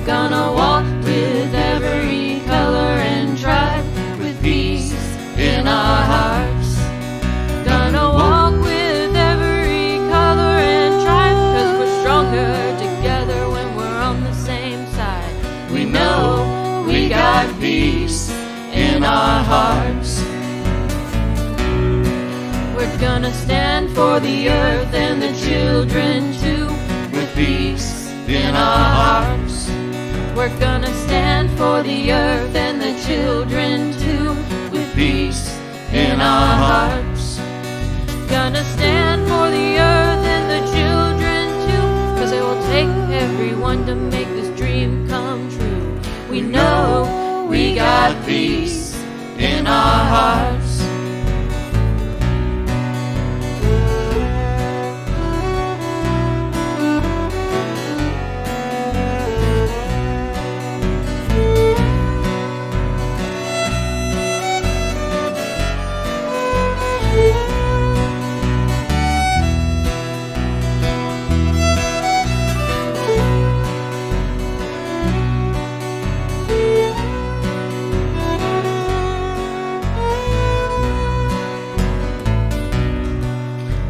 gonna walk with every color and tribe, with peace in our hearts. Gonna walk with every color and tribe, 'cause we're stronger together when we're on the same side. We know we got peace in our hearts. We're gonna stand for the earth and the children too, with peace in our hearts. We're gonna stand for the earth and the children too, with peace in our hearts. Gonna stand for the earth and the children too, 'cause it will take everyone to make this dream come true. We know we got peace in our hearts.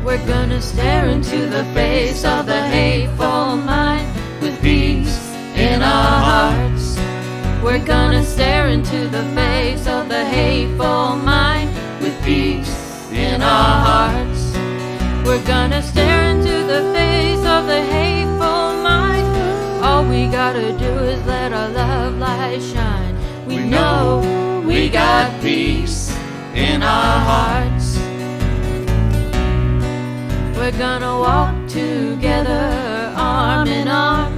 We're gonna stare into the face of the hateful mind, with peace in our hearts. We're gonna stare into the face of the hateful mind, with peace in our hearts. We're gonna stare into the face of the hateful mind. All we gotta do is let our love light shine. We know we got peace in our hearts. We're gonna walk together, arm in arm,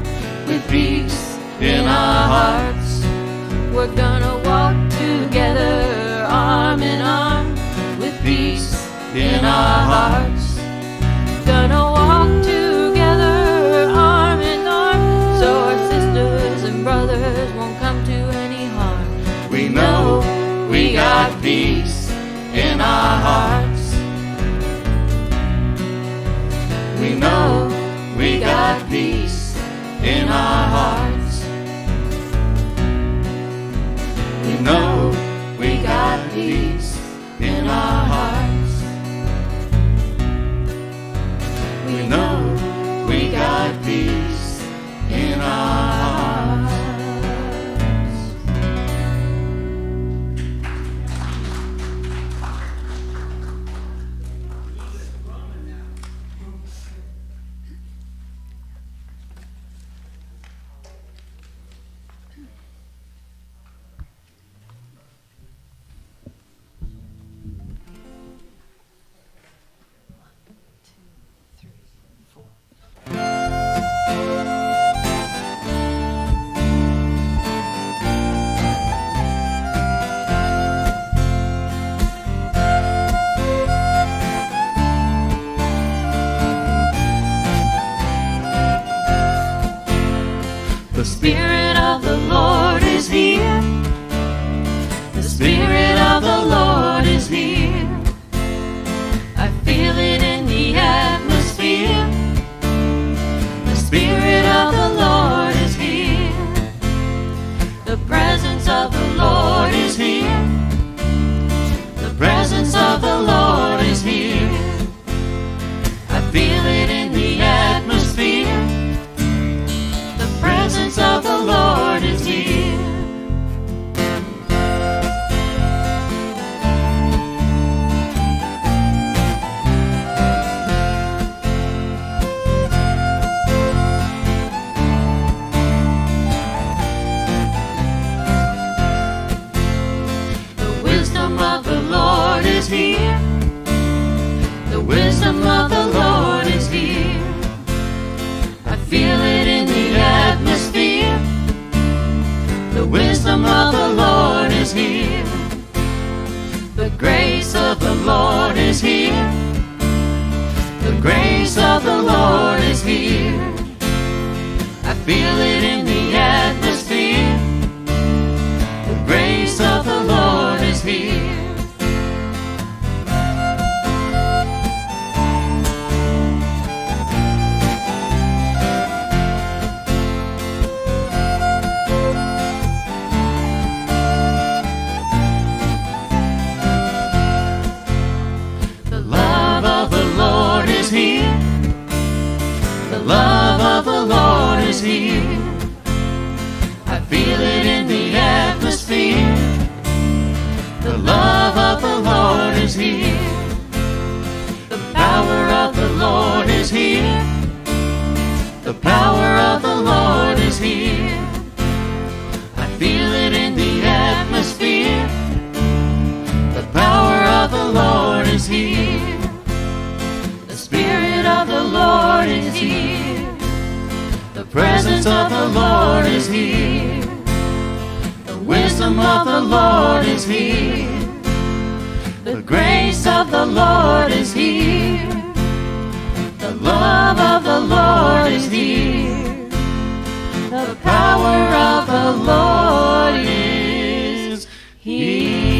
with peace in our hearts. We're gonna walk together, arm in arm, with peace in our hearts. Gonna walk together, arm in arm, so our sisters and brothers won't come to any harm. We know we got peace in our hearts. We know we got peace in our hearts. We know we got peace in our hearts. We know we got peace in our hearts. The Spirit of the Lord is here. The Spirit of the Lord is here. I feel it in the atmosphere. The Spirit of the Lord is here. The presence of the Lord is here. The presence of the Lord is here. I feel it in the atmosphere. The presence of the Lord is here. The wisdom of the Lord is here. The wisdom of the Lord is here. I feel it in the atmosphere. The wisdom of the Lord is here. The grace of the Lord is here. The grace of the Lord is here. I feel it in the atmosphere. The grace of the Lord is here. is here. I feel it in the atmosphere. The love of the Lord is here. The power of the Lord is here. The power of the Lord is here. I feel it in the atmosphere. The power of the Lord is here. The Spirit of the Lord is here. The presence of the Lord is here. The wisdom of the Lord is here. The grace of the Lord is here. The love of the Lord is here. The power of the Lord is here.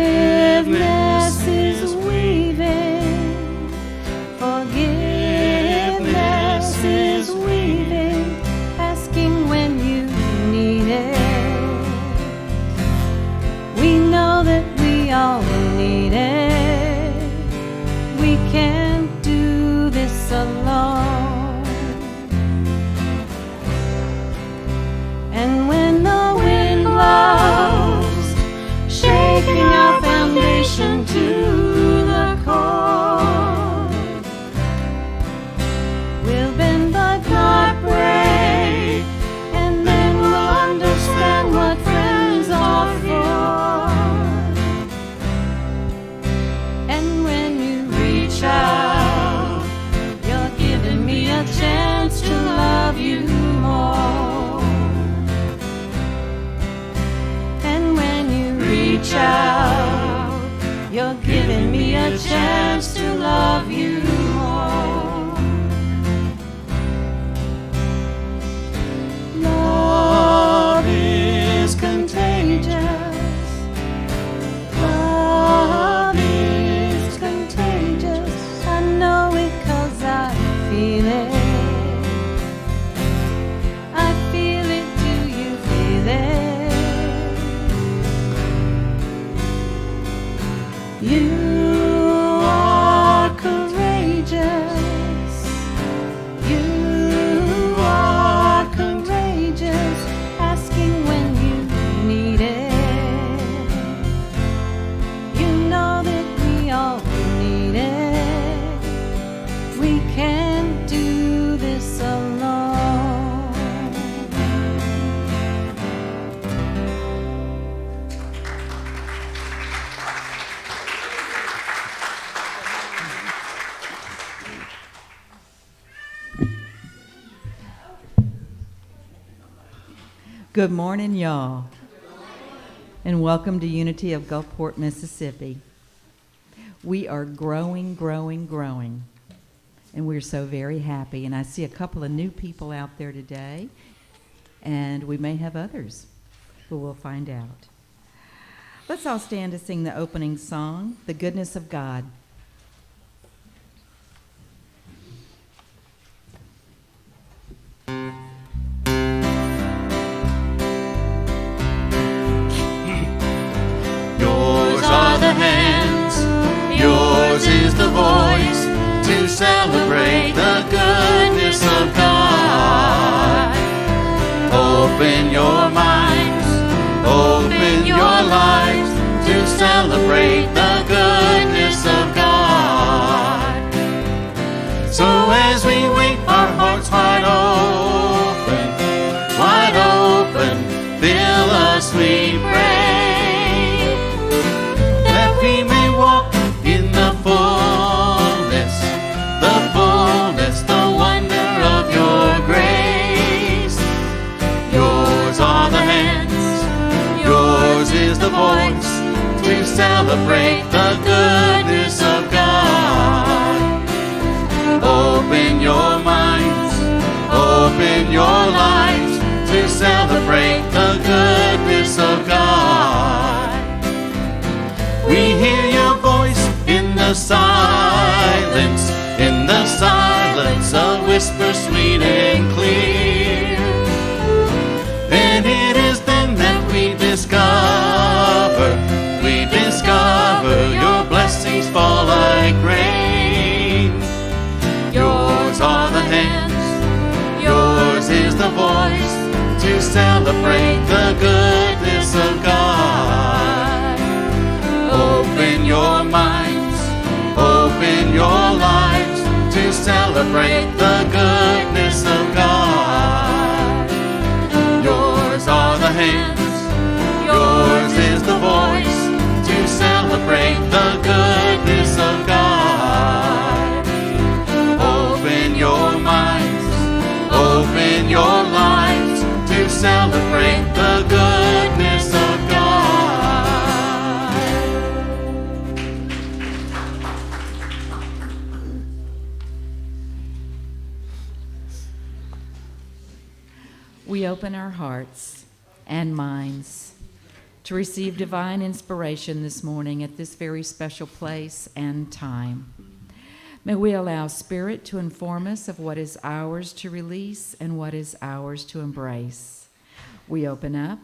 Forgiveness is weaving. Forgiveness is weaving. Asking when you need it. We know that we all need it. We can't do this alone. And when the wind blows, shaking our foundation to the core, we'll bend but not break, and then we'll understand what friends are for. And when you reach out, you're giving me a chance to love you more. And when you reach out, you're giving me a chance to love you more. Love is contagious. Love is contagious. I know it 'cause I feel it. I feel it, do you feel it? You are courageous. Good morning, y'all, and welcome to Unity of Gulfport, Mississippi. We are growing, and we're so very happy. And I see a couple of new people out there today, and we may have others, but we'll find out. Let's all stand to sing the opening song, The Goodness of God. Yours is the voice to celebrate the goodness of God. Open your minds, open your lives to celebrate the goodness of God. So as we wait, our hearts wide open, fill us, we pray. The wonder of your grace. Yours are the hands, yours is the voice to celebrate the goodness of God. Open your minds, open your lives to celebrate the goodness of God. We hear your voice in the silence, a whisper sweet and clear. And it is then that we discover your blessings fall like rain. Yours are the hands, yours is the voice to celebrate the goodness of God. Open your minds, open your lives to celebrate the goodness of God. Yours are the hands, yours is the voice to celebrate the goodness of God. Open your minds, open your lives to celebrate the goodness of God. We open our hearts and minds to receive divine inspiration this morning at this very special place and time. May we allow Spirit to inform us of what is ours to release and what is ours to embrace. We open up,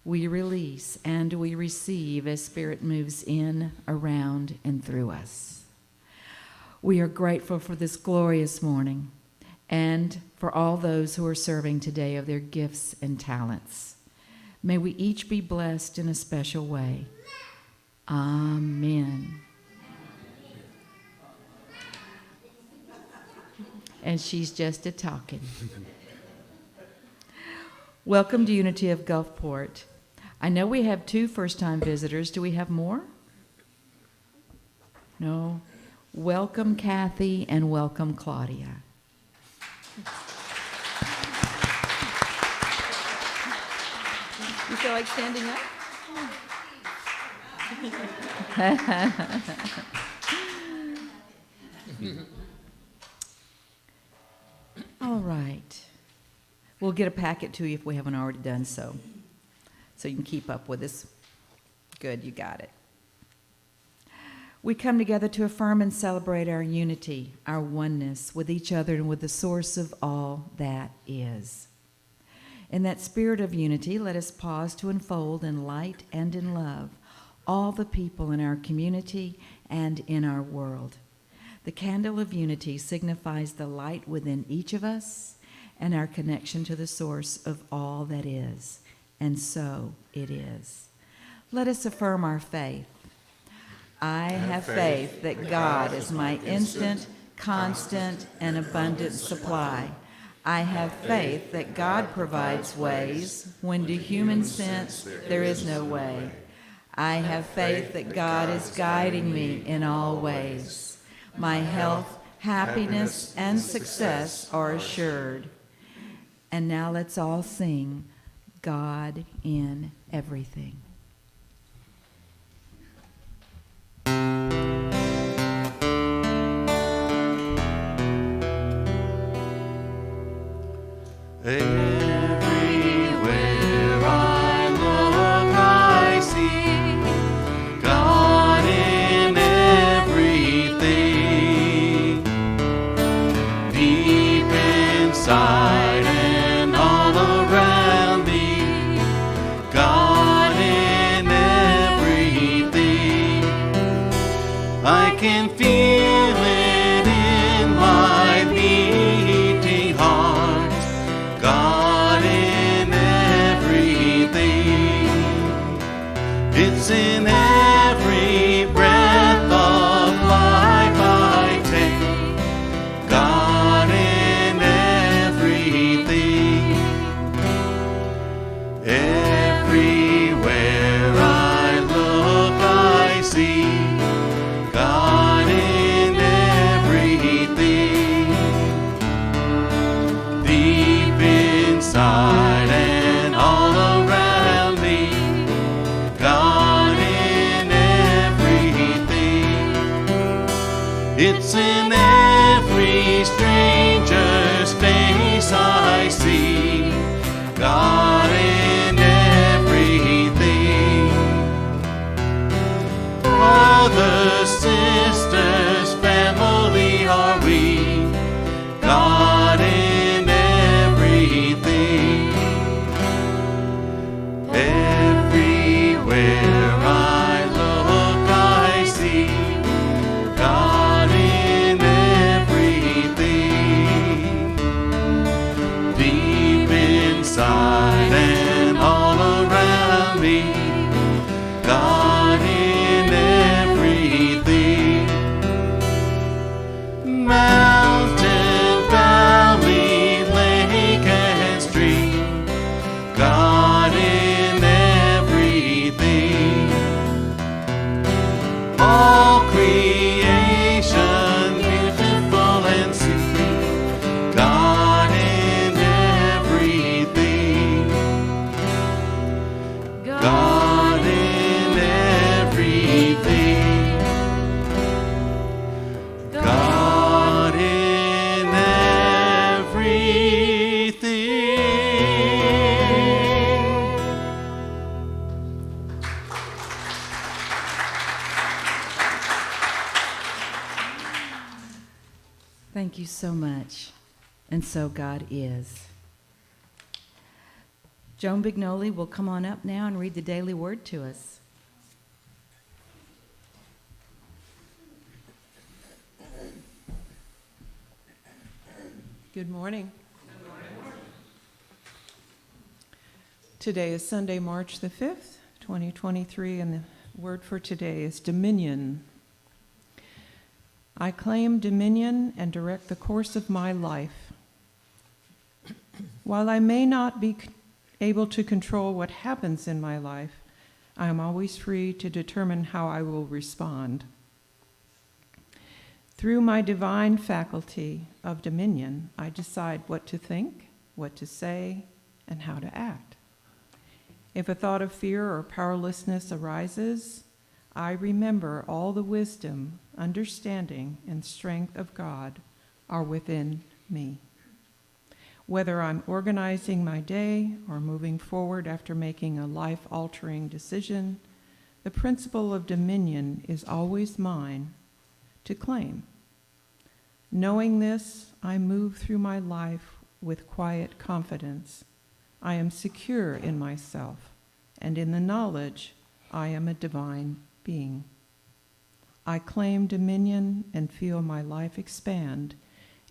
we release, and we receive as Spirit moves in, around, and through us. We are grateful for this glorious morning and for all those who are serving today of their gifts and talents. May we each be blessed in a special way. Amen. And she's just a-talking. Welcome to Unity of Gulfport. I know we have 2 first-time visitors. Do we have more? No? Welcome, Kathy, and welcome, Claudia. You feel like standing up? All right. We'll get a packet to you if we haven't already done so you can keep up with us. Good, you got it. We come together to affirm and celebrate our unity, our oneness with each other and with the source of all that is. In that spirit of unity, let us pause to unfold in light and in love all the people in our community and in our world. The candle of unity signifies the light within each of us and our connection to the source of all that is. And so it is. Let us affirm our faith. I have faith that God is my instant, constant, and abundant supply. I have faith that God provides ways when to human sense there is no way. I have faith that God is guiding me in all ways. My health, happiness, and success are assured. And now let's all sing, God in everything. Everywhere I look, I see God in everything. Deep inside and all around me, God in everything. I can feel it in my beating heart. God in everything. It's in every breath of life I take. God in everything. Everywhere I look, I see God in everything. Deep inside and all around me, God in everything. It's in every stranger's face I see God in everything. Brothers, sisters, family are we, God in everything. Everywhere I look, I see God in everything. Deep inside and all around me, God in everything. Mountain, valley, lake, and stream, God in everything. All creation, beautiful and sweet, God in everything. God in everything. God in everything. Thank you so much. And so God is. Joan Bignoli will come on up now and read the daily word to us. Good morning. Today is Sunday, March the 5th, 2023, and the word for today is dominion. I claim dominion and direct the course of my life. While I may not be able to control what happens in my life, I am always free to determine how I will respond. Through my divine faculty of dominion, I decide what to think, what to say, and how to act. If a thought of fear or powerlessness arises, I remember all the wisdom, understanding, and strength of God are within me. Whether I'm organizing my day or moving forward after making a life-altering decision, the principle of dominion is always mine to claim. Knowing this, I move through my life with quiet confidence. I am secure in myself and in the knowledge I am a divine being. I claim dominion and feel my life expand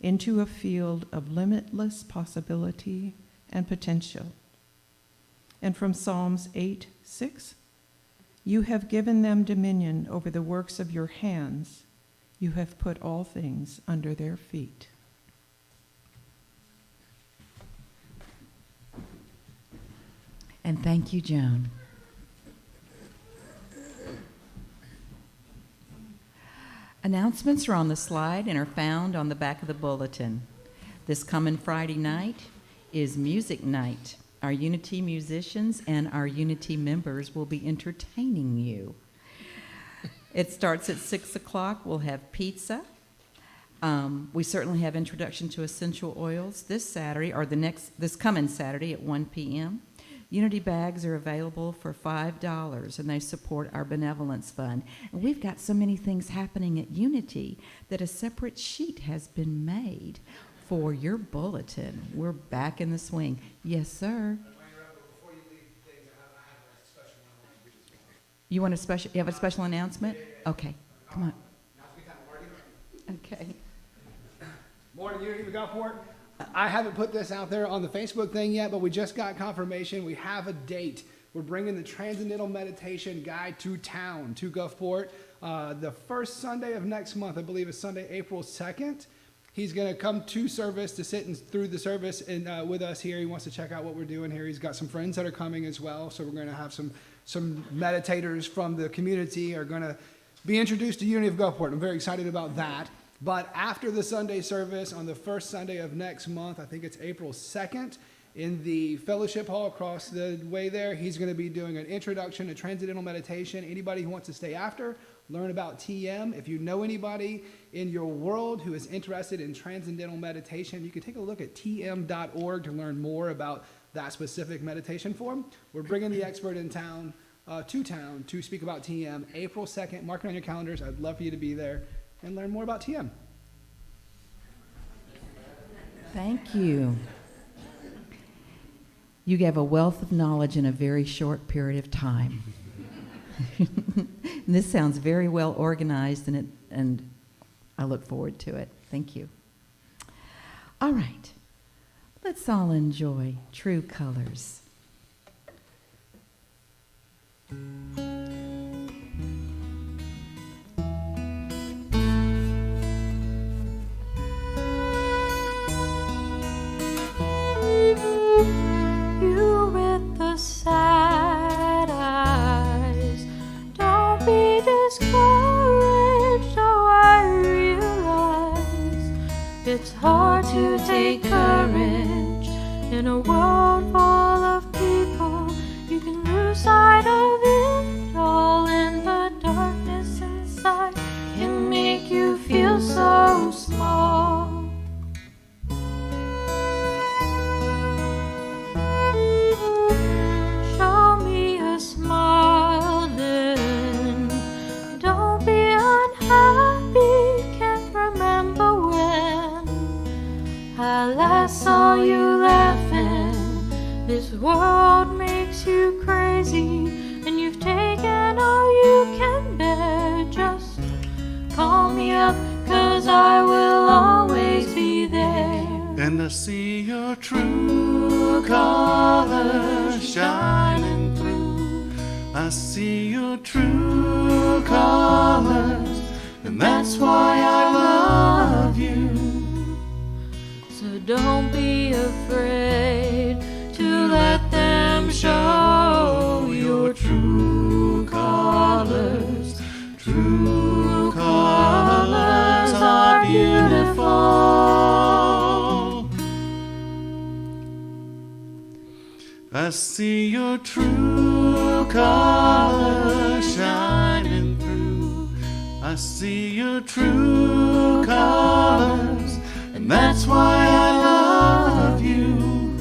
into a field of limitless possibility and potential. And from Psalms 8:6, you have given them dominion over the works of your hands. You have put all things under their feet. And thank you, Joan. Announcements are on the slide and are found on the back of the bulletin. This coming Friday night is music night Our Unity musicians and our Unity members will be entertaining you. It starts at 6 o'clock. We'll have pizza. We certainly have Introduction to Essential Oils this Saturday, or this coming Saturday at 1 p.m. Unity bags are available for $5, and they support our benevolence fund. And we've got so many things happening at Unity that a separate sheet has been made for your bulletin. We're back in the swing. Yes, sir. You want a special? You have a special announcement? Okay, come on. Okay. Morning, Unity of Gulfport. I haven't put this out there on the Facebook thing yet, but we just got confirmation. We have a date. We're bringing the Transcendental Meditation Guide to town, to Gulfport. The first Sunday of next month, I believe is Sunday, April 2nd. He's going to come to service to sit through the service and with us here. He wants to check out what we're doing here. He's got some friends that are coming as well, so we're going to have some meditators from the community are going to be introduced to Unity of Gulfport. I'm very excited about that. But after the Sunday service, on the first Sunday of next month, I think it's April 2nd, in the fellowship hall across the way there, he's going to be doing an introduction to Transcendental Meditation. Anybody who wants to stay after, learn about TM. If you know anybody in your world who is interested in Transcendental Meditation, you can take a look at tm.org to learn more about that specific meditation form. We're bringing the expert in town, to speak about TM, April 2nd. Mark it on your calendars. I'd love for you to be there and learn more about TM. Thank you. You gave a wealth of knowledge in a very short period of time. And this sounds very well organized, and I look forward to it. Thank you. All right. Let's all enjoy True Colors. You with the sad eyes, don't be discouraged. Oh, I realize it's hard to take courage in a world full of people. You can lose sight of it all, and the darkness inside can make you feel so small. Show me a smile then, don't be unhappy. Can't remember when I last saw you laughing. This world makes you crazy, and you've taken all you can bear. Just call me up, 'cause I will always be there. And I see your true colors shining through. I see your true colors, and that's why I love you. So don't be afraid to let them show your true colors. True colors are beautiful. I see your true colors shining through. I see your true colors, and that's why I love you.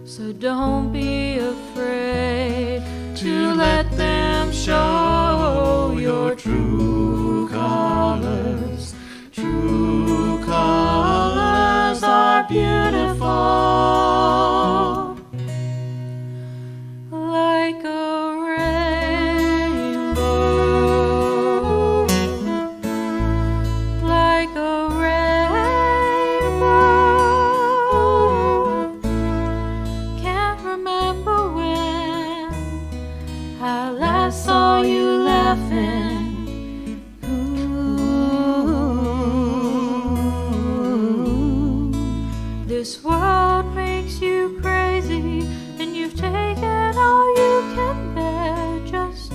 So don't be afraid to let them show your true colors. True colors are beautiful. Like a rainbow, like a rainbow. Can't remember when I last saw you laughing. Ooh, this world makes you crazy, and you've taken all you can bear. Just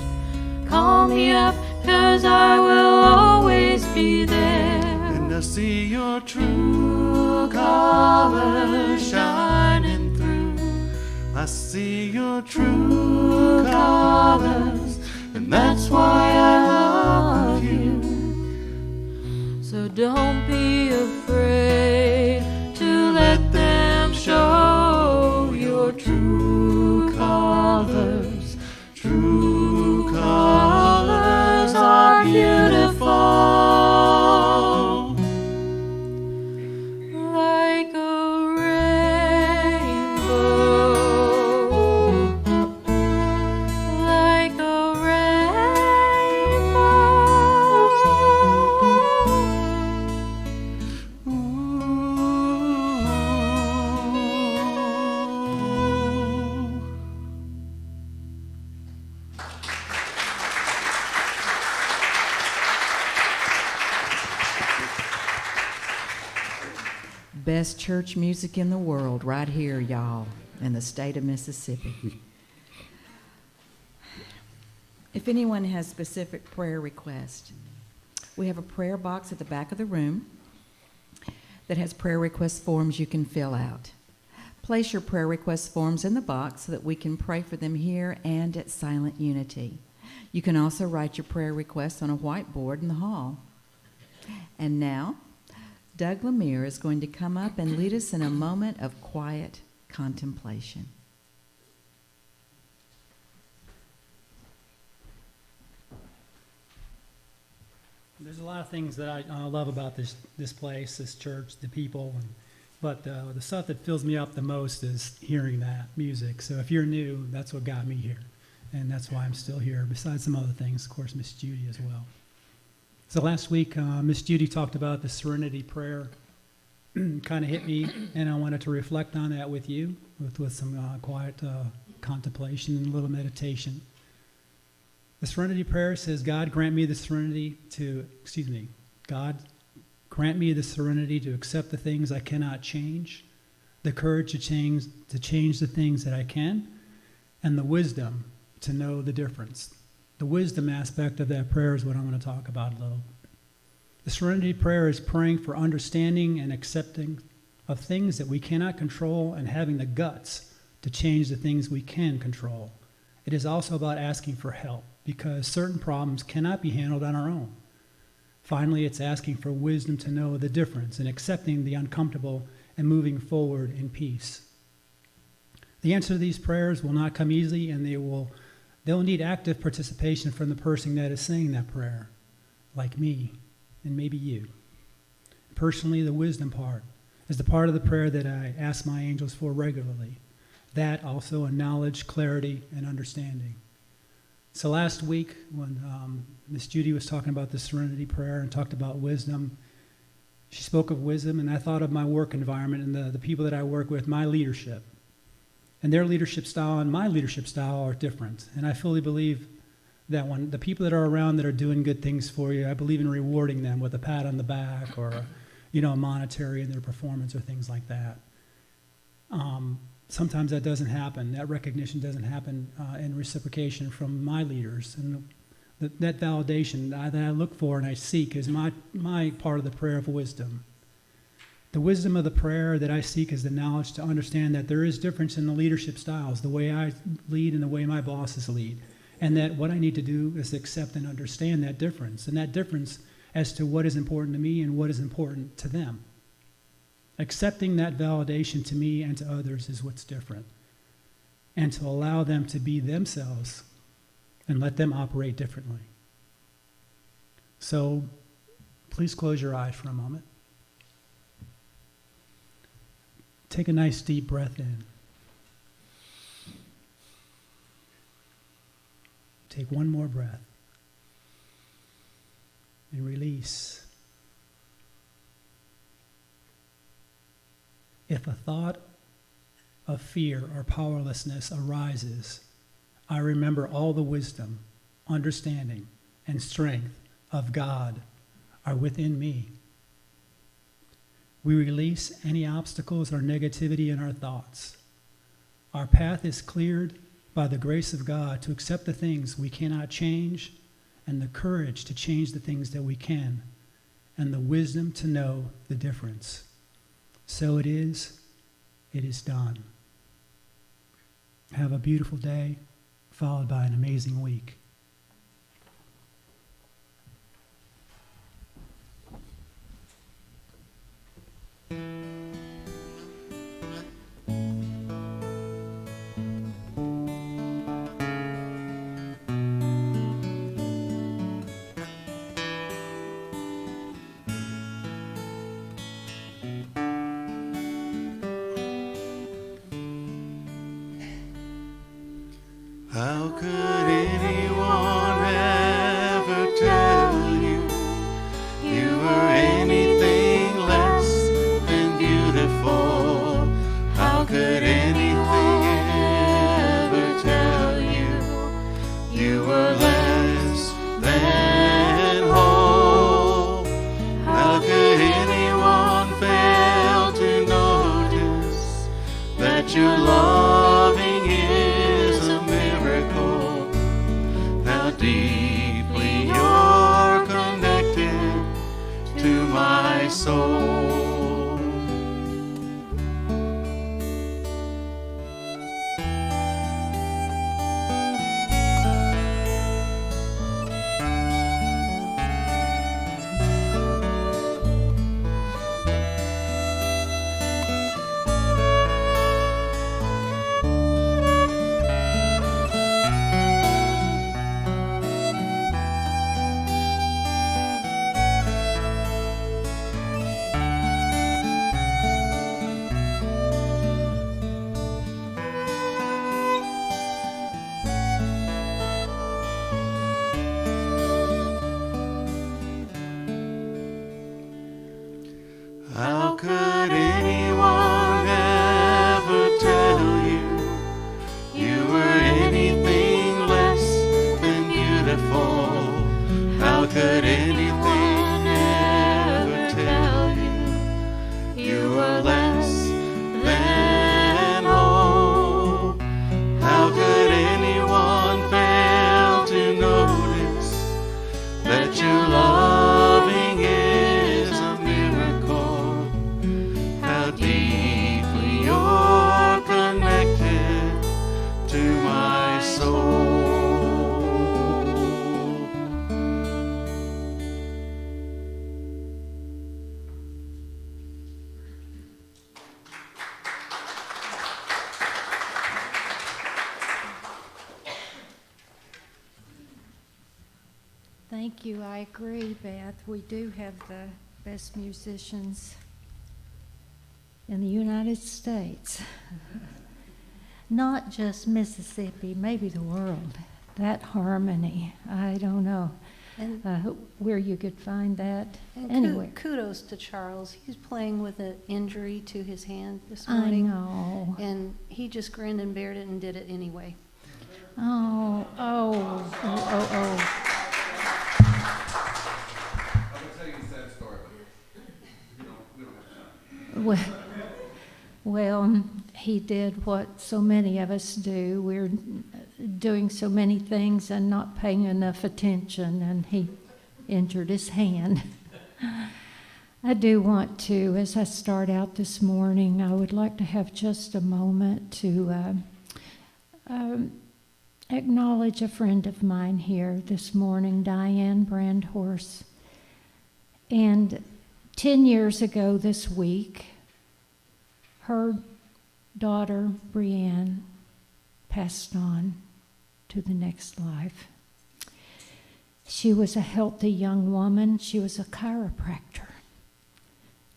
call me up, 'cause I will always be there. And I see your true colors shining through. see your true colors, and that's why I love you. So don't be afraid to let them show your true colors. True colors are beautiful. Like a rainbow, like a rainbow. Ooh. Best church music in the world right here, y'all, in the state of Mississippi. If anyone has specific prayer requests, we have a prayer box at the back of the room that has prayer request forms you can fill out. Place your prayer request forms in the box so that we can pray for them here and at Silent Unity. You can also write your prayer requests on a whiteboard in the hall. And now, Doug Lemire is going to come up and lead us in a moment of quiet contemplation. There's a lot of things that I love about this place, this church, the people, but the stuff that fills me up the most is hearing that music. So if you're new, that's what got me here, and that's why I'm still here, besides some other things, of course, Miss Judy as well. So last week, Miss Judy talked about the Serenity Prayer. Kind of hit me, and I wanted to reflect on that with you, with some quiet contemplation and a little meditation. The Serenity Prayer says, God grant me the serenity to accept the things I cannot change, the courage to change the things that I can, and the wisdom to know the difference. The wisdom aspect of that prayer is what I'm going to talk about a little. The Serenity Prayer is praying for understanding and accepting of things that we cannot control and having the guts to change the things we can control. It is also about asking for help because certain problems cannot be handled on our own. Finally, it's asking for wisdom to know the difference and accepting the uncomfortable and moving forward in peace. The answer to these prayers will not come easily, and they'll need active participation from the person that is saying that prayer, like me and maybe you. Personally, the wisdom part is the part of the prayer that I ask my angels for regularly. That also a knowledge, clarity, and understanding. So last week, when Miss Judy was talking about the Serenity Prayer and talked about wisdom, she spoke of wisdom, and I thought of my work environment and the people that I work with, my leadership. And their leadership style and my leadership style are different. And I fully believe that when the people that are around that are doing good things for you, I believe in rewarding them with a pat on the back or, monetary in their performance or things like that. Sometimes that doesn't happen. That recognition doesn't happen in reciprocation from my leaders. And that validation that I look for and I seek is my part of the prayer of wisdom. The wisdom of the prayer that I seek is the knowledge to understand that there is difference in the leadership styles, the way I lead and the way my bosses lead. And that what I need to do is accept and understand that difference. And that difference as to what is important to me and what is important to them. Accepting that validation to me and to others is what's different. And to allow them to be themselves and let them operate differently. So please close your eyes for a moment. Take a nice deep breath in. Take one more breath. And release. If a thought of fear or powerlessness arises, I remember all the wisdom, understanding, and strength of God are within me. We release any obstacles or negativity in our thoughts. Our path is cleared by the grace of God to accept the things we cannot change and the courage to change the things that we can and the wisdom to know the difference. So it is done. Have a beautiful day, followed by an amazing week. How could anyone ever tell you you were anything less than beautiful? How could anything ever tell you you were less than whole? How could anyone fail to notice that your loving is a miracle? How deeply you're connected to my soul. How could anyone ever tell you you were anything less than beautiful? How could anything ever tell you you were less than whole? How could anyone fail to notice that your loving is a miracle? How deeply you're connected to my soul. Thank you. I agree, Beth. We do have the best musicians in the United States. Not just Mississippi, maybe the world. That harmony, I don't know And, where you could find that. and Anyway, kudos to Charles. He's playing with an injury to his hand this I morning. know. And he just grinned and bared it and did it anyway. Oh. I'm gonna tell you a sad story, but we don't have time. Well, he did what so many of us do. We're doing so many things and not paying enough attention, and he injured his hand. I do want to, as I start out this morning, I would like to have just a moment to acknowledge a friend of mine here this morning, Diane Brandhorst. And 10 years ago this week, her daughter, Brianne, passed on to the next life. She was a healthy young woman. She was a chiropractor.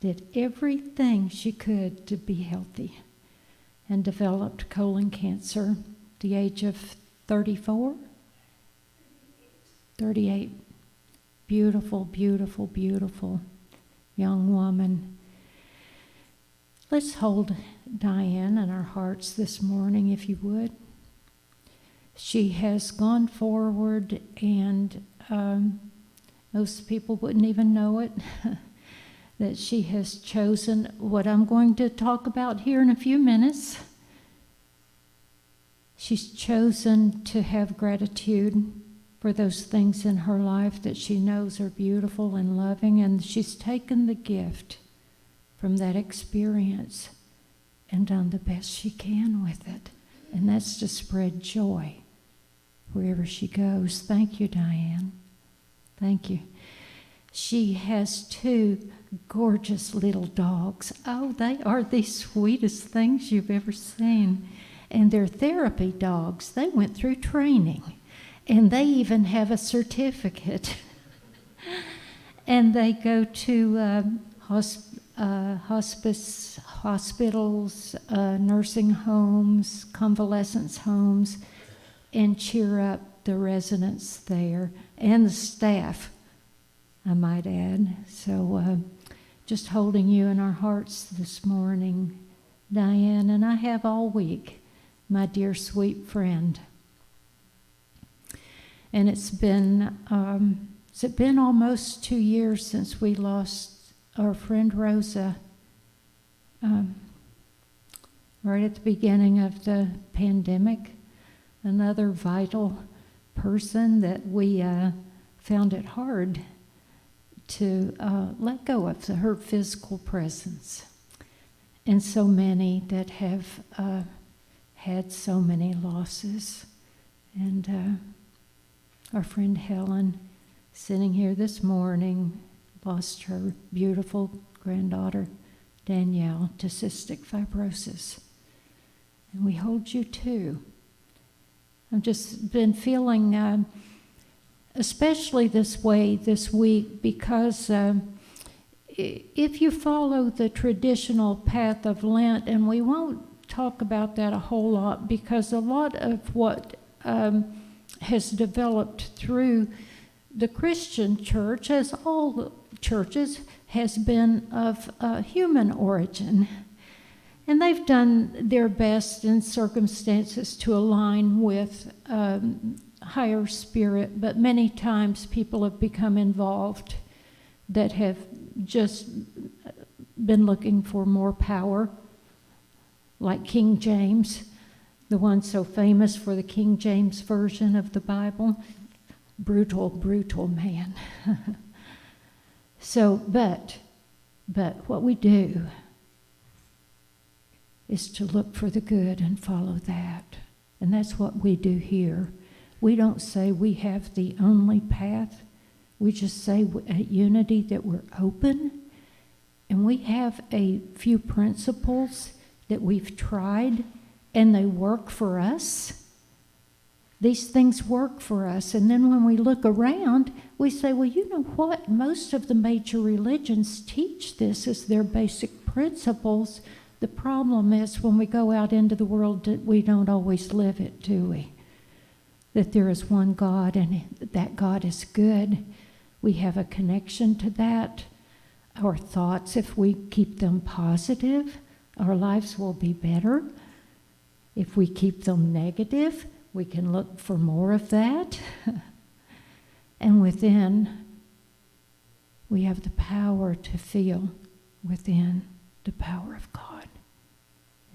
Did everything she could to be healthy and developed colon cancer at the age of 34? 38. Beautiful, beautiful, beautiful young woman. Let's hold Diane in our hearts this morning, if you would. She has gone forward, and most people wouldn't even know it, that she has chosen what I'm going to talk about here in a few minutes. She's chosen to have gratitude for those things in her life that she knows are beautiful and loving, and she's taken the gift from that experience and done the best she can with it. and that's to spread joy wherever she goes. Thank you, Diane. Thank you. She has 2 gorgeous little dogs. Oh, they are the sweetest things you've ever seen. And they're therapy dogs. They went through training, and they even have a certificate. And they go to hospice, hospitals, nursing homes, convalescence homes, and cheer up the residents there and the staff, I might add. So just holding you in our hearts this morning, Diane, and I have all week, my dear sweet friend. And it's been almost 2 years since we lost our friend Rosa, right at the beginning of the pandemic. Another vital person that we found it hard to let go of her physical presence. And so many that have had so many losses. And our friend Helen, sitting here this morning, lost her beautiful granddaughter, Danielle, to cystic fibrosis. And we hold you too. I've just been feeling especially this way this week because if you follow the traditional path of Lent, and we won't talk about that a whole lot because a lot of what has developed through the Christian church, as all churches, has been of human origin. And they've done their best in circumstances to align with higher spirit, but many times people have become involved that have just been looking for more power, like King James, the one so famous for the King James Version of the Bible. Brutal, brutal man. So, but what we do is to look for the good and follow that. And that's what we do here. We don't say we have the only path. We just say at Unity that we're open, and we have a few principles that we've tried, and they work for us. These things work for us. And then when we look around, we say, well, you know what? Most of the major religions teach this as their basic principles. The problem is when we go out into the world, we don't always live it, do we? That there is one God and that God is good. We have a connection to that. Our thoughts, if we keep them positive, our lives will be better. If we keep them negative, we can look for more of that. And within, we have the power to feel within the power of God,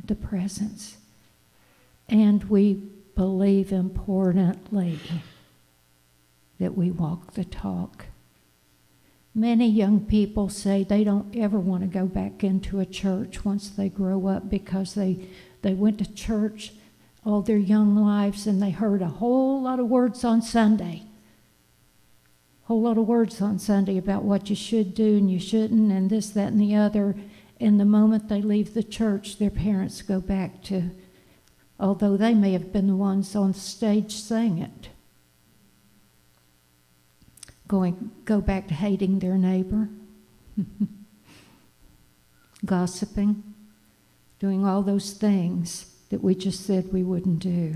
the presence. And we believe importantly that we walk the talk. Many young people say they don't ever want to go back into a church once they grow up because they went to church all their young lives and they heard a whole lot of words on Sunday. Whole lot of words on Sunday about what you should do and you shouldn't and this, that, and the other. And the moment they leave the church, their parents go back to, although they may have been the ones on stage saying it, go back to hating their neighbor, gossiping, doing all those things that we just said we wouldn't do.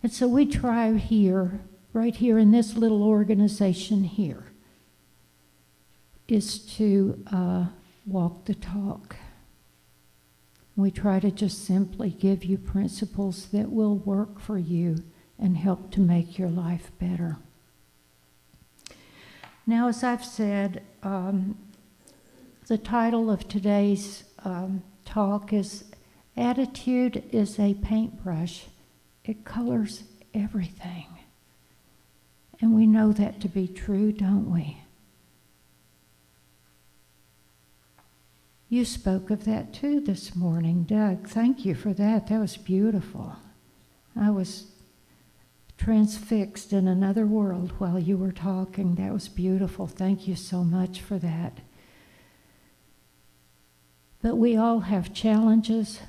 And so we try here, right here in this little organization here, is to walk the talk. We try to just simply give you principles that will work for you and help to make your life better. Now, as I've said, the title of today's talk is Attitude is a Paintbrush. It colors everything. And we know that to be true, don't we? You spoke of that too this morning, Doug. Thank you for that. That was beautiful. I was transfixed in another world while you were talking. That was beautiful. Thank you so much for that. But we all have challenges.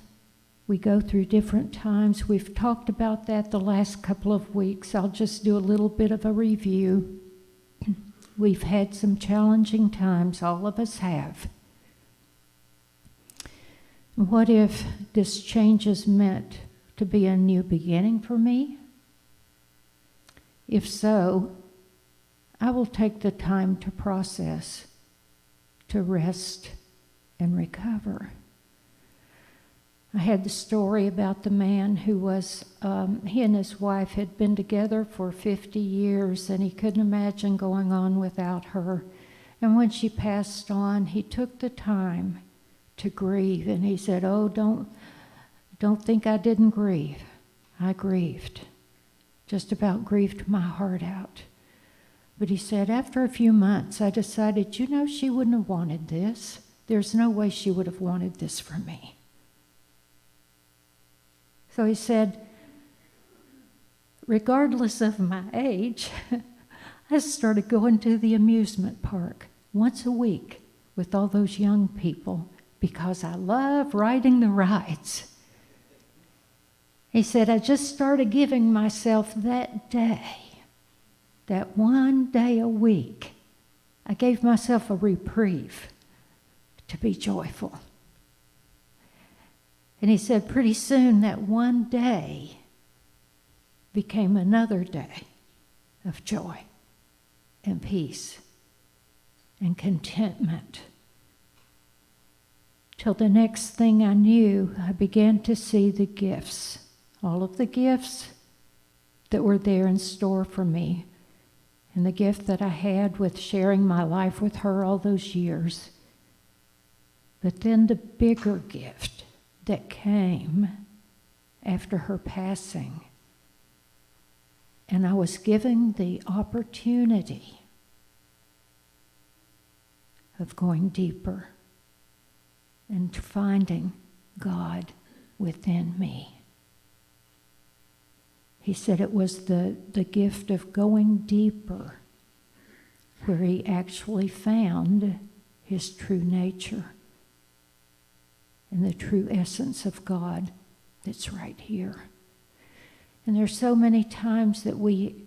We go through different times. We've talked about that the last couple of weeks. I'll just do a little bit of a review. We've had some challenging times. All of us have. What if this change is meant to be a new beginning for me? If so, I will take the time to process, to rest and recover. I had the story about the man who was, he and his wife had been together for 50 years, and he couldn't imagine going on without her. And when she passed on, he took the time to grieve, and he said, "Oh, don't think I didn't grieve. I grieved. Just about grieved my heart out." But he said, after a few months, I decided, she wouldn't have wanted this. There's no way she would have wanted this from me. So he said, regardless of my age, I started going to the amusement park once a week with all those young people because I love riding the rides. He said, I just started giving myself that day, that one day a week, I gave myself a reprieve to be joyful. And he said, pretty soon that one day became another day of joy and peace and contentment. Till the next thing I knew, I began to see the gifts, all of the gifts that were there in store for me, and the gift that I had with sharing my life with her all those years. But then the bigger gift that came after her passing, and I was given the opportunity of going deeper and finding God within me. He said it was the gift of going deeper where he actually found his true nature and the true essence of God that's right here. And there's so many times that we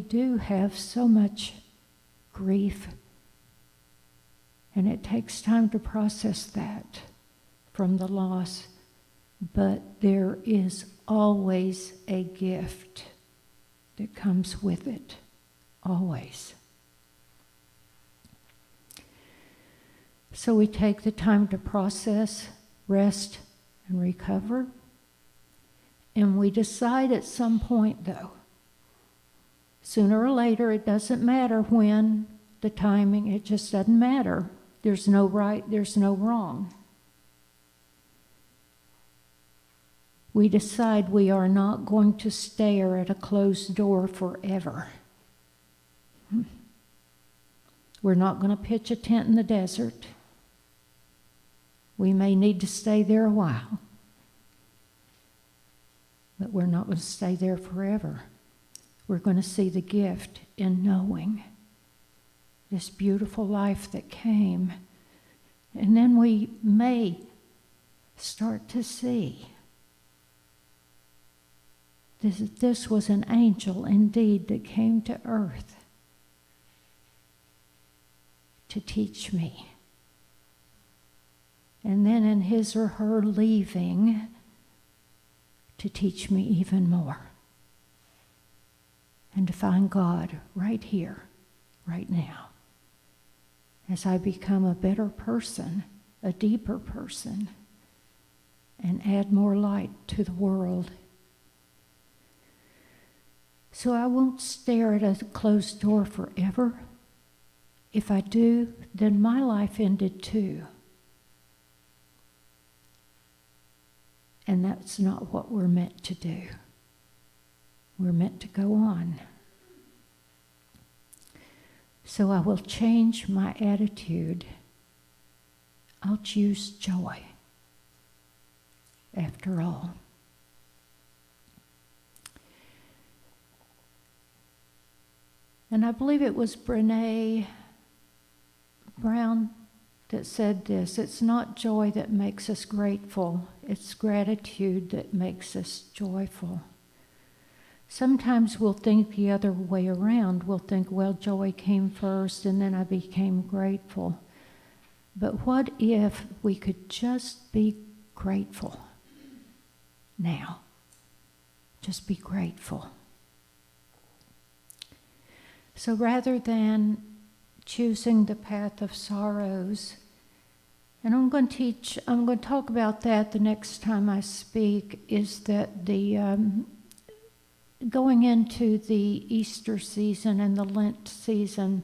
do have so much grief, and it takes time to process that from the loss. But there is always a gift that comes with it, always. So we take the time to process, rest, and recover. And we decide at some point, though, sooner or later, it doesn't matter when, the timing, it just doesn't matter. There's no right, there's no wrong. We decide we are not going to stare at a closed door forever. We're not going to pitch a tent in the desert. We may need to stay there a while, but we're not going to stay there forever. We're going to see the gift in knowing this beautiful life that came. And then we may start to see this was an angel indeed that came to earth to teach me. And then in his or her leaving, to teach me even more. And to find God right here, right now. As I become a better person, a deeper person, and add more light to the world. So I won't stare at a closed door forever. If I do, then my life ended too. And that's not what we're meant to do. We're meant to go on. So I will change my attitude. I'll choose joy after all. And I believe it was Brene Brown that said this: it's not joy that makes us grateful, it's gratitude that makes us joyful. Sometimes we'll think the other way around. We'll think, well, joy came first and then I became grateful. But what if we could just be grateful now? Just be grateful. So rather than choosing the path of sorrows, and I'm going to talk about that the next time I speak, is that the going into the Easter season and the Lent season,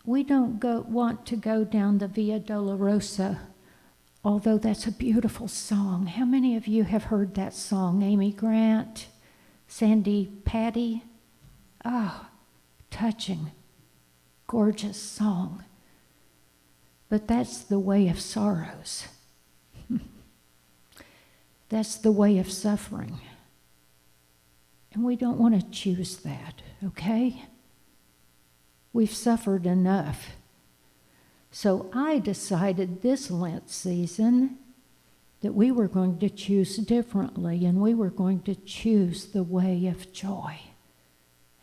we don't want to go down the Via Dolorosa, although that's a beautiful song. How many of you have heard that song? Amy Grant, Sandy Patty? Oh, touching, gorgeous song. But that's the way of sorrows. That's the way of suffering. And we don't want to choose that, okay? We've suffered enough. So I decided this Lent season that we were going to choose differently, and we were going to choose the way of joy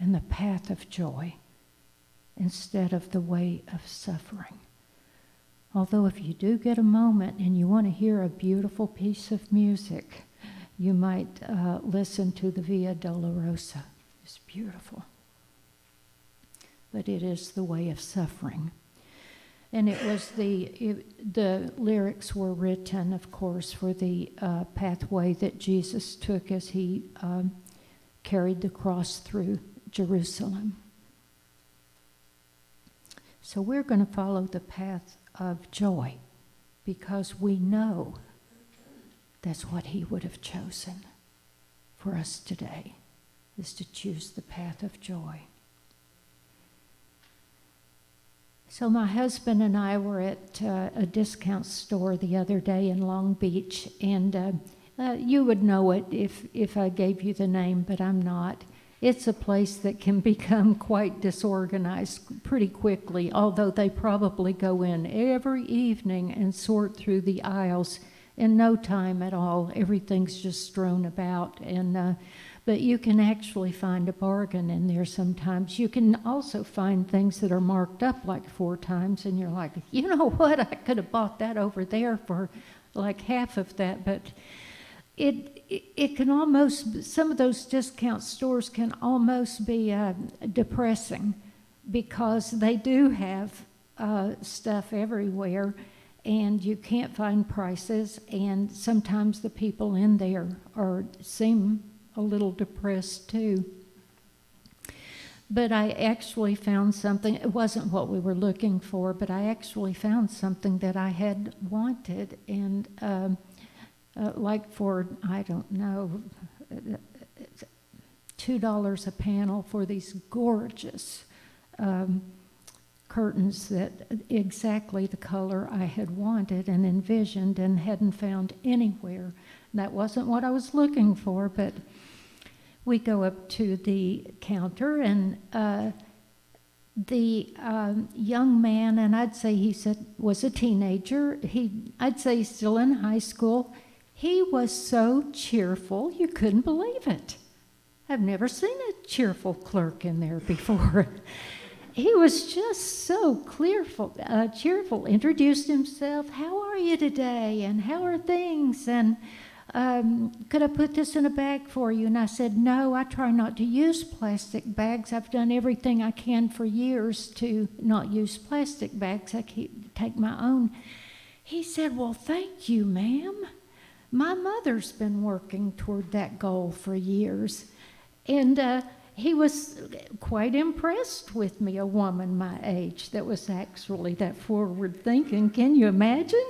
and the path of joy instead of the way of suffering. Although if you do get a moment and you want to hear a beautiful piece of music, you might listen to the Via Dolorosa. It's beautiful. But it is the way of suffering. And it was the lyrics were written, of course, for the pathway that Jesus took as he carried the cross through Jerusalem. So we're going to follow the path of joy because we know that's what he would have chosen for us today, is to choose the path of joy. So my husband and I were at a discount store the other day in Long Beach, and you would know it if I gave you the name, but I'm not. It's a place that can become quite disorganized pretty quickly, although they probably go in every evening and sort through the aisles in no time at all. Everything's just strewn about, but you can actually find a bargain in there sometimes. You can also find things that are marked up like 4 times, and you're like, you know what, I could have bought that over there for like half of that, but it can almost, some of those discount stores can almost be depressing because they do have stuff everywhere, and you can't find prices, and sometimes the people in there seem a little depressed too. But I actually found something. It wasn't what we were looking for, but I actually found something that I had wanted, and like for, I don't know, $2 a panel for these gorgeous curtains that exactly the color I had wanted and envisioned and hadn't found anywhere. That wasn't what I was looking for, but we go up to the counter, and the young man, and I'd say he was a teenager. I'd say he's still in high school. He was so cheerful, you couldn't believe it. I've never seen a cheerful clerk in there before. He was just so cheerful, introduced himself, how are you today, and how are things, and could I put this in a bag for you? And I said, no, I try not to use plastic bags. I've done everything I can for years to not use plastic bags. I take my own. He said, well, thank you, ma'am. My mother's been working toward that goal for years. And he was quite impressed with me, a woman my age that was actually that forward thinking. Can you imagine?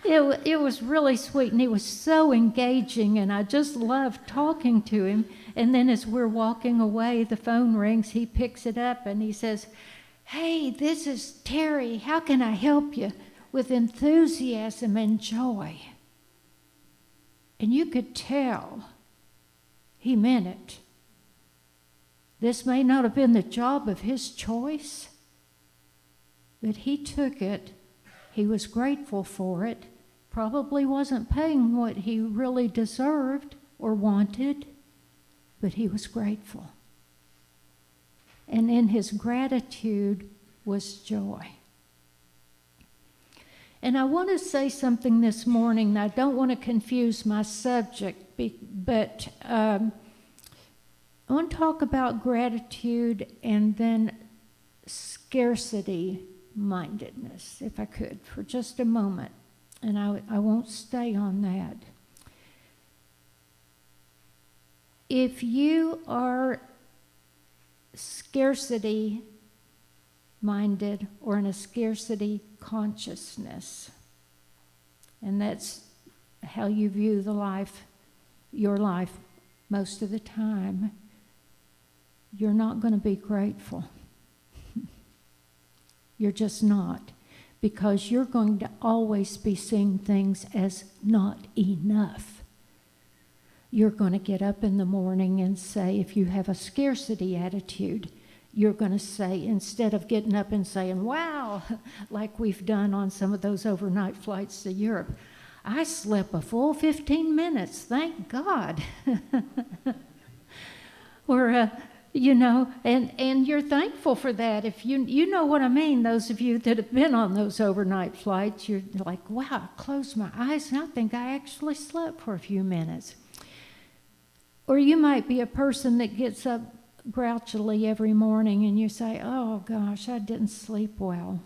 It was really sweet, and he was so engaging, and I just loved talking to him. And then as we're walking away, the phone rings, he picks it up, and he says, "Hey, this is Terry. How can I help you?" with enthusiasm and joy. And you could tell he meant it. This may not have been the job of his choice, but he took it. He was grateful for it. Probably wasn't paying what he really deserved or wanted, but he was grateful. And in his gratitude was joy. And I want to say something this morning. I don't want to confuse my subject, but I want to talk about gratitude and then scarcity mindedness, if I could, for just a moment. And I won't stay on that. If you are scarcity minded or in a scarcity consciousness, and that's how you view your life most of the time, you're not going to be grateful. You're just not, because you're going to always be seeing things as not enough. You're going to get up in the morning and say, if you have a scarcity attitude, you're going to say, instead of getting up and saying, wow, like we've done on some of those overnight flights to Europe, I slept a full 15 minutes, thank God. Or, and you're thankful for that. If you know what I mean, those of you that have been on those overnight flights, you're like, wow, I closed my eyes and I think I actually slept for a few minutes. Or you might be a person that gets up grouchily every morning and you say, oh gosh, I didn't sleep well.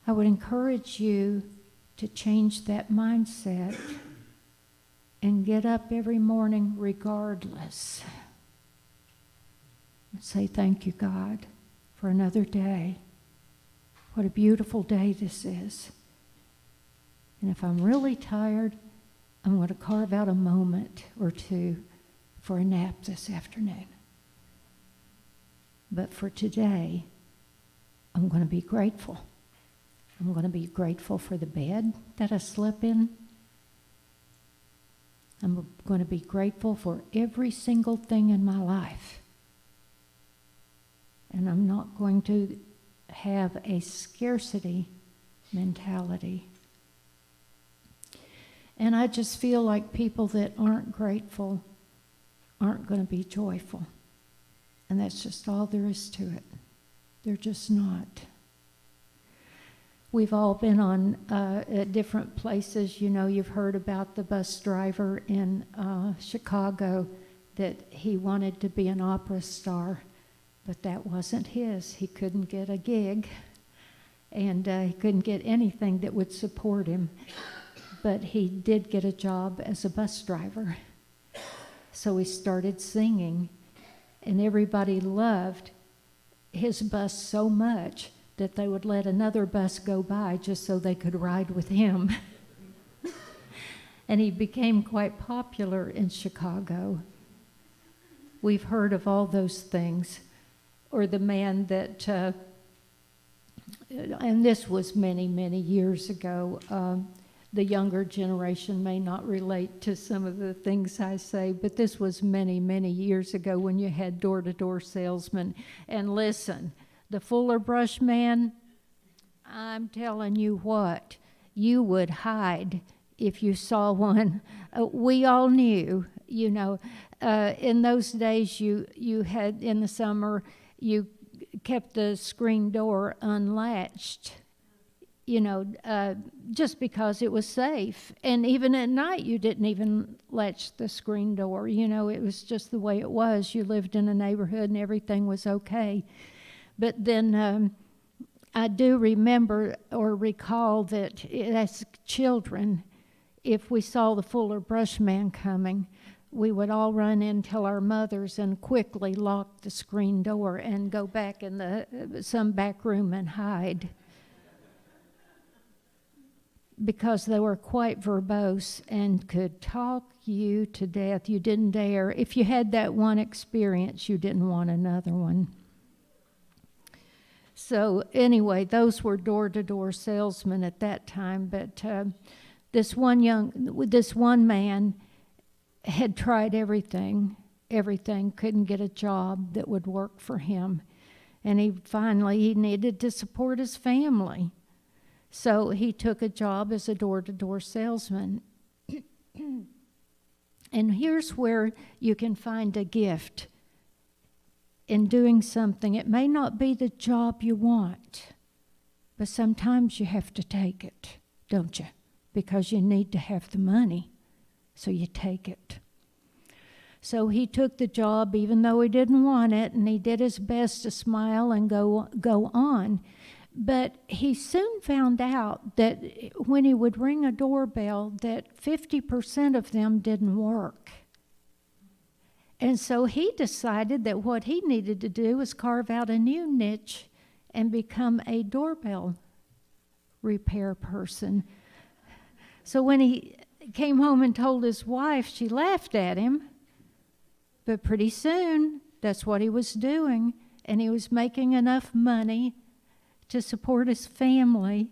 I would encourage you to change that mindset and get up every morning regardless. And say, thank you, God, for another day. What a beautiful day this is. And if I'm really tired, I'm going to carve out a moment or two for a nap this afternoon. But for today, I'm going to be grateful. I'm going to be grateful for the bed that I slept in. I'm going to be grateful for every single thing in my life. And I'm not going to have a scarcity mentality. And I just feel like people that aren't grateful aren't going to be joyful. And that's just all there is to it. They're just not. We've all been on at different places. You know, you've heard about the bus driver in Chicago that he wanted to be an opera star, but that wasn't his. He couldn't get a gig, and he couldn't get anything that would support him. But he did get a job as a bus driver. So he started singing, and everybody loved his bus so much that they would let another bus go by just so they could ride with him. And he became quite popular in Chicago. We've heard of all those things. Or the man that, and this was many, many years ago. The younger generation may not relate to some of the things I say, but this was many, many years ago when you had door-to-door salesmen. And listen, the Fuller Brush man, I'm telling you what, you would hide if you saw one. We all knew, you know, in those days you had, in the summer, you kept the screen door unlatched, you know, just because it was safe. And even at night, you didn't even latch the screen door. You know, it was just the way it was. You lived in a neighborhood and everything was okay. But then I do remember or recall that as children, if we saw the Fuller Brush man coming, we would all run in, tell our mothers, and quickly lock the screen door and go back in some back room and hide. Because they were quite verbose and could talk you to death. You didn't dare. If you had that one experience, you didn't want another one. So anyway, those were door-to-door salesmen at that time. But this one man had tried everything, couldn't get a job that would work for him. And he needed to support his family. So he took a job as a door-to-door salesman. And here's where you can find a gift in doing something. It may not be the job you want, but sometimes you have to take it, don't you? Because you need to have the money, so you take it. So he took the job even though he didn't want it, and he did his best to smile and go on. But he soon found out that when he would ring a doorbell, that 50% of them didn't work. And so he decided that what he needed to do was carve out a new niche and become a doorbell repair person. So when he came home and told his wife, she laughed at him. But pretty soon, that's what he was doing. And he was making enough money to support his family,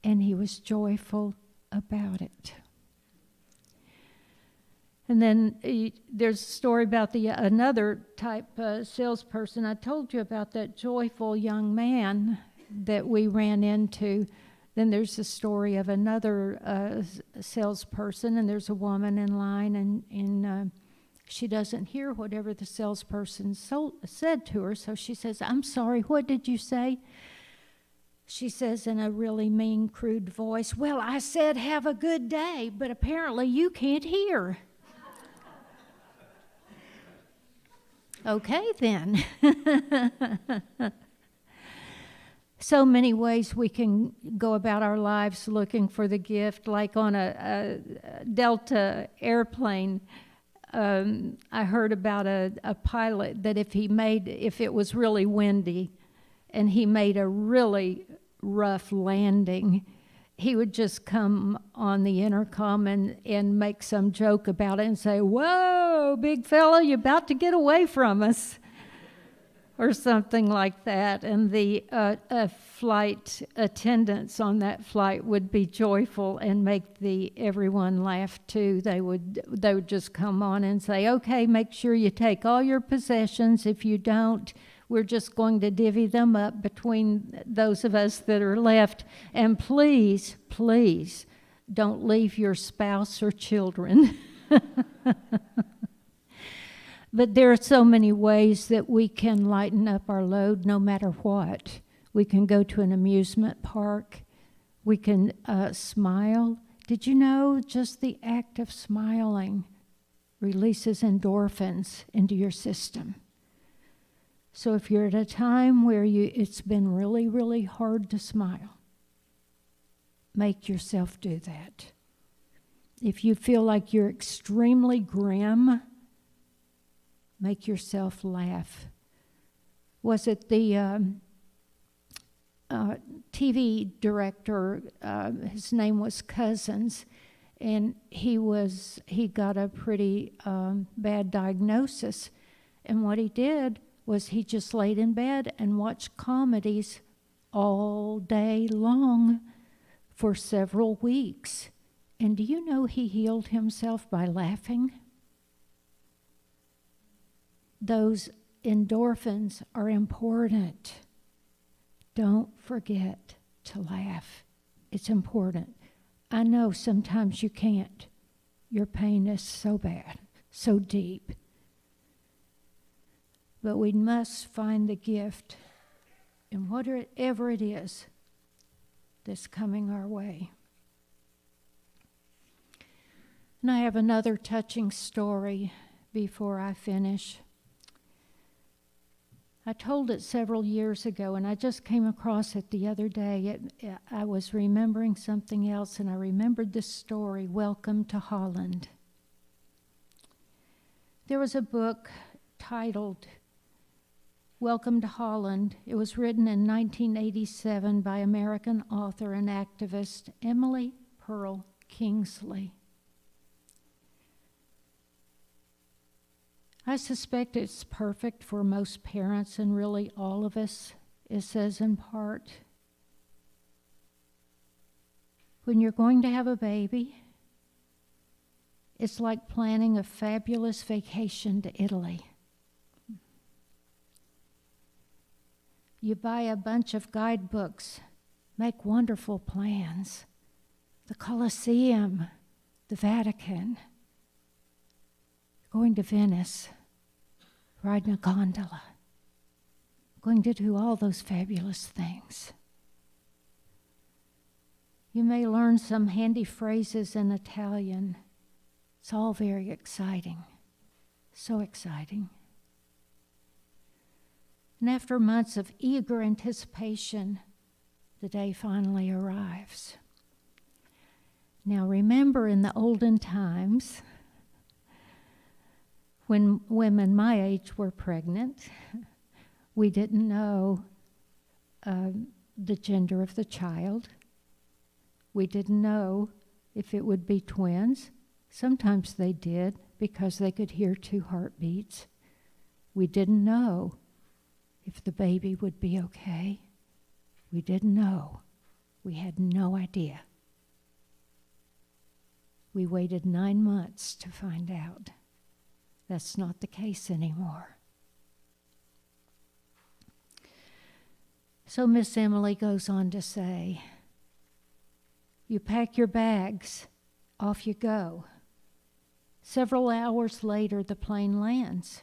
and he was joyful about it. And then there's a story about another type salesperson. I told you about that joyful young man that we ran into. Then there's the story of another salesperson, and there's a woman in line, and she doesn't hear whatever the salesperson said to her, so she says, "I'm sorry, what did you say?" She says in a really mean, crude voice, "Well, I said have a good day, but apparently you can't hear." Okay, then. So many ways we can go about our lives looking for the gift, like on a Delta airplane. I heard about a pilot that if it was really windy and he made a really rough landing, he would just come on the intercom and make some joke about it and say, "Whoa, big fella, you're about to get away from us," or something like that. And the flight attendants on that flight would be joyful and make everyone laugh too. They would just come on and say, "Okay, make sure you take all your possessions. If you don't, we're just going to divvy them up between those of us that are left. And please, please, don't leave your spouse or children." But there are so many ways that we can lighten up our load no matter what. We can go to an amusement park. We can smile. Did you know just the act of smiling releases endorphins into your system? So if you're at a time where it's been really, really hard to smile, make yourself do that. If you feel like you're extremely grim, make yourself laugh. Was it the TV director? His name was Cousins, and he got a pretty bad diagnosis. And what he did was he just laid in bed and watched comedies all day long for several weeks. And do you know he healed himself by laughing? Those endorphins are important. Don't forget to laugh. It's important. I know sometimes you can't. Your pain is so bad, so deep. But we must find the gift in whatever it is that's coming our way. And I have another touching story before I finish. I told it several years ago, and I just came across it the other day. I was remembering something else, and I remembered this story, Welcome to Holland. There was a book titled Welcome to Holland. It was written in 1987 by American author and activist Emily Pearl Kingsley. I suspect it's perfect for most parents and really all of us it says in part, when you're going to have a baby, it's like planning a fabulous vacation to Italy. You buy a bunch of guidebooks, make wonderful plans. The Colosseum, the Vatican, going to Venice, riding a gondola, going to do all those fabulous things. You may learn some handy phrases in Italian. It's all very exciting, so exciting. And after months of eager anticipation, the day finally arrives. Now remember, in the olden times, when women my age were pregnant, we didn't know the gender of the child. We didn't know if it would be twins. Sometimes they did because they could hear 2 heartbeats. We didn't know if the baby would be okay. We didn't know. We had no idea. We waited 9 months to find out. That's not the case anymore. So Miss Emily goes on to say, you pack your bags, off you go. Several hours later, the plane lands.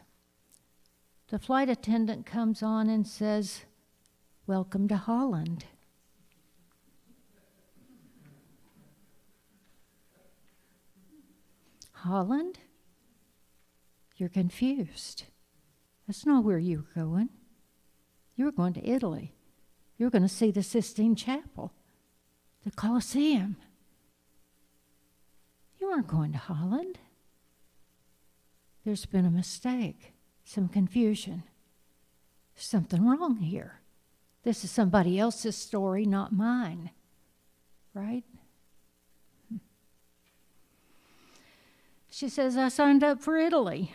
The flight attendant comes on and says, welcome to Holland. Holland? You're confused. That's not where you were going. You were going to Italy. You were going to see the Sistine Chapel, the Colosseum. You weren't going to Holland. There's been a mistake, some confusion. There's something wrong here. This is somebody else's story, not mine. Right? She says, I signed up for Italy.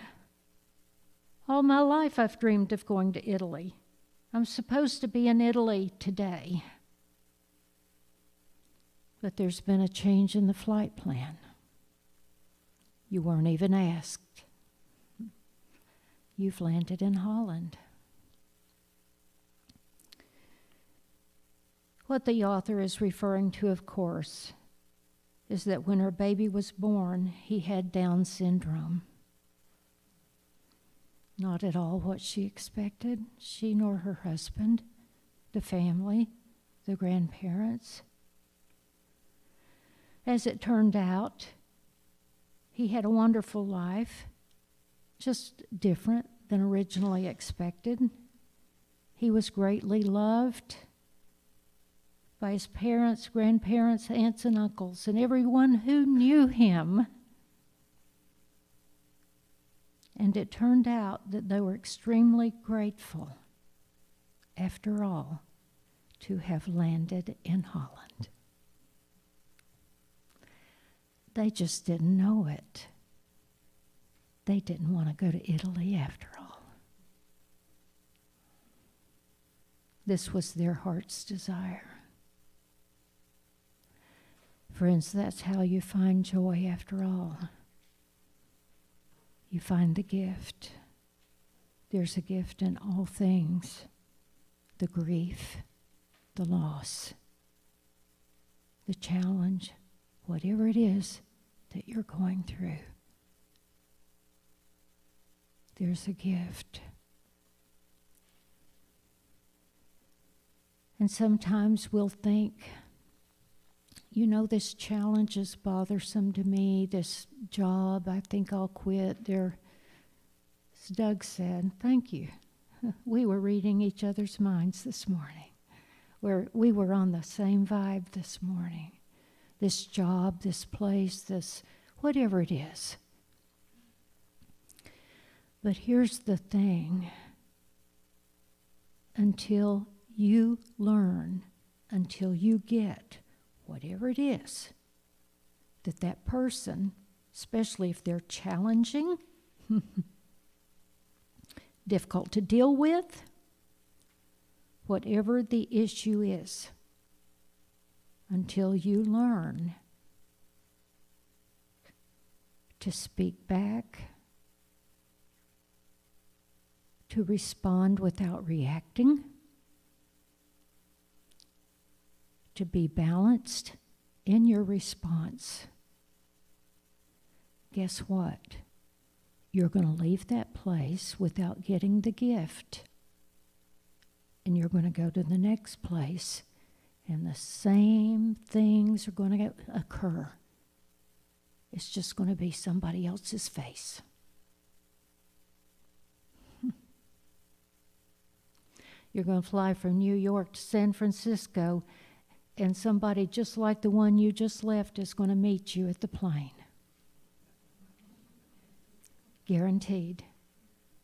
All my life I've dreamed of going to Italy. I'm supposed to be in Italy today. But there's been a change in the flight plan. You weren't even asked. You've landed in Holland. What the author is referring to, of course, is that when her baby was born, he had Down syndrome. Not at all what she expected, she nor her husband, the family, the grandparents. As it turned out, he had a wonderful life, just different than originally expected. He was greatly loved by his parents, grandparents, aunts, and uncles, and everyone who knew him. And it turned out that they were extremely grateful, after all, to have landed in Holland. They just didn't know it. They didn't want to go to Italy after all. This was their heart's desire. Friends, that's how you find joy after all. You find the gift. There's a gift in all things. The grief, the loss, the challenge, whatever it is that you're going through. There's a gift. And sometimes we'll think, you know, this challenge is bothersome to me, this job, I think I'll quit. As Doug said, thank you. We were reading each other's minds this morning. We were on the same vibe this morning. This job, this place, this whatever it is. But here's the thing. Until you learn, until you get whatever it is that person, especially if they're challenging, difficult to deal with, whatever the issue is, until you learn to speak back, to respond without reacting, to be balanced in your response. Guess what? You're going to leave that place without getting the gift. And you're going to go to the next place, and the same things are going to occur. It's just going to be somebody else's face. You're going to fly from New York to San Francisco, and somebody just like the one you just left is going to meet you at the plane. Guaranteed.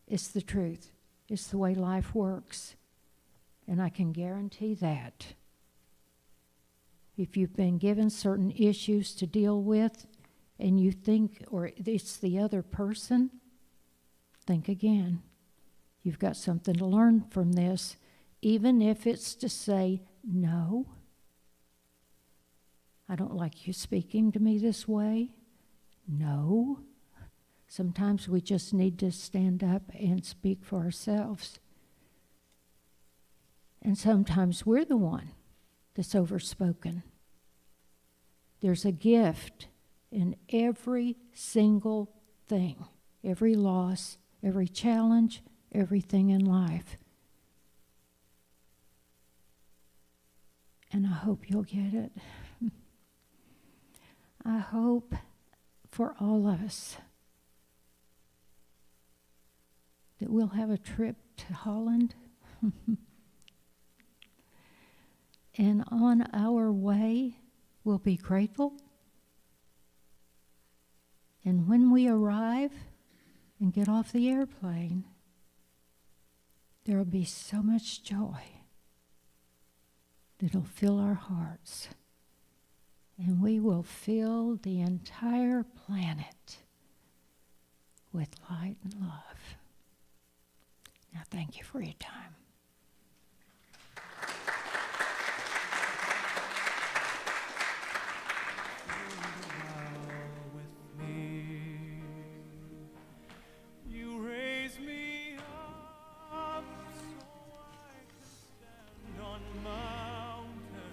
It's the truth. It's the way life works. And I can guarantee that. If you've been given certain issues to deal with, and you think, or it's the other person, think again. You've got something to learn from this, even if it's to say, no, I don't like you speaking to me this way. No. Sometimes we just need to stand up and speak for ourselves. And sometimes we're the one that's overspoken. There's a gift in every single thing, every loss, every challenge, everything in life. And I hope you'll get it. I hope for all of us that we'll have a trip to Holland. And on our way, we'll be grateful. And when we arrive and get off the airplane, there will be so much joy that'll fill our hearts. And we will fill the entire planet with light and love. Now, thank you for your time.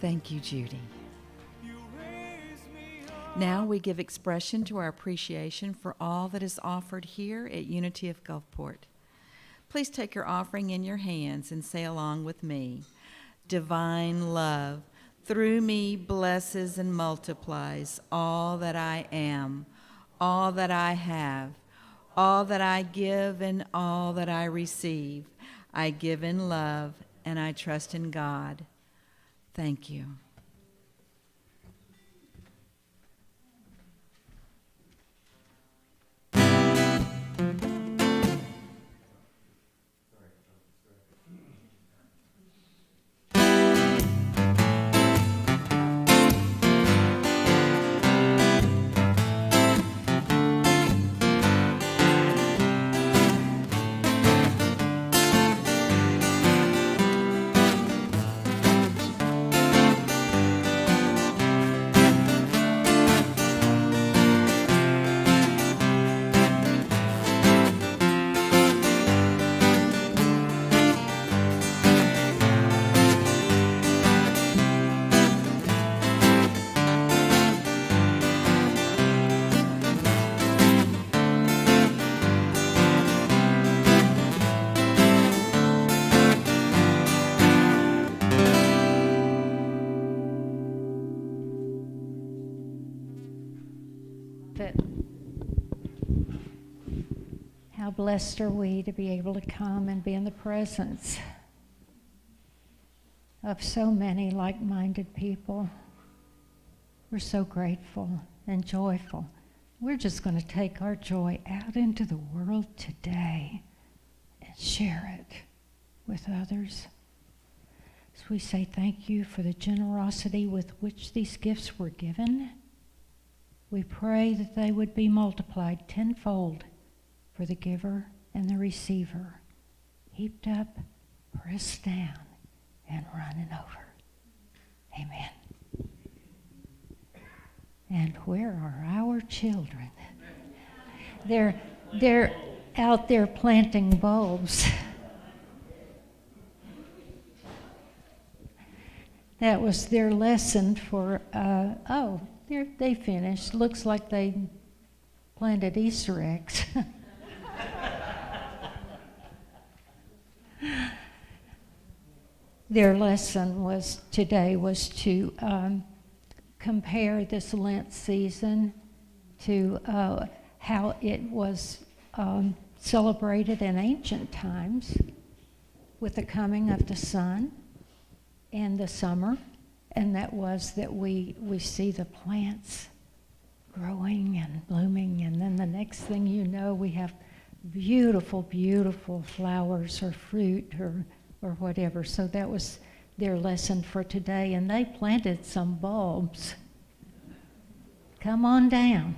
Thank you, Judy. Now we give expression to our appreciation for all that is offered here at Unity of Gulfport. Please take your offering in your hands and say along with me, divine love through me blesses and multiplies all that I am, all that I have, all that I give and all that I receive. I give in love and I trust in God. Thank you. But how blessed are we to be able to come and be in the presence of so many like-minded people. We're so grateful and joyful. We're just going to take our joy out into the world today and share it with others. So we say thank you for the generosity with which these gifts were given. We pray that they would be multiplied tenfold for the giver and the receiver, heaped up, pressed down, and running over. Amen. And where are our children? They're out there planting bulbs. That was their lesson for, they finished. Looks like they planted Easter eggs. Their lesson today was to compare this Lent season to how it was celebrated in ancient times with the coming of the sun and the summer, and that was that we see the plants growing and blooming, and then the next thing you know, we have beautiful, beautiful flowers or fruit or whatever. So that was their lesson for today, and they planted some bulbs. Come on down.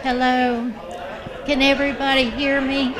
Hello. Can everybody hear me?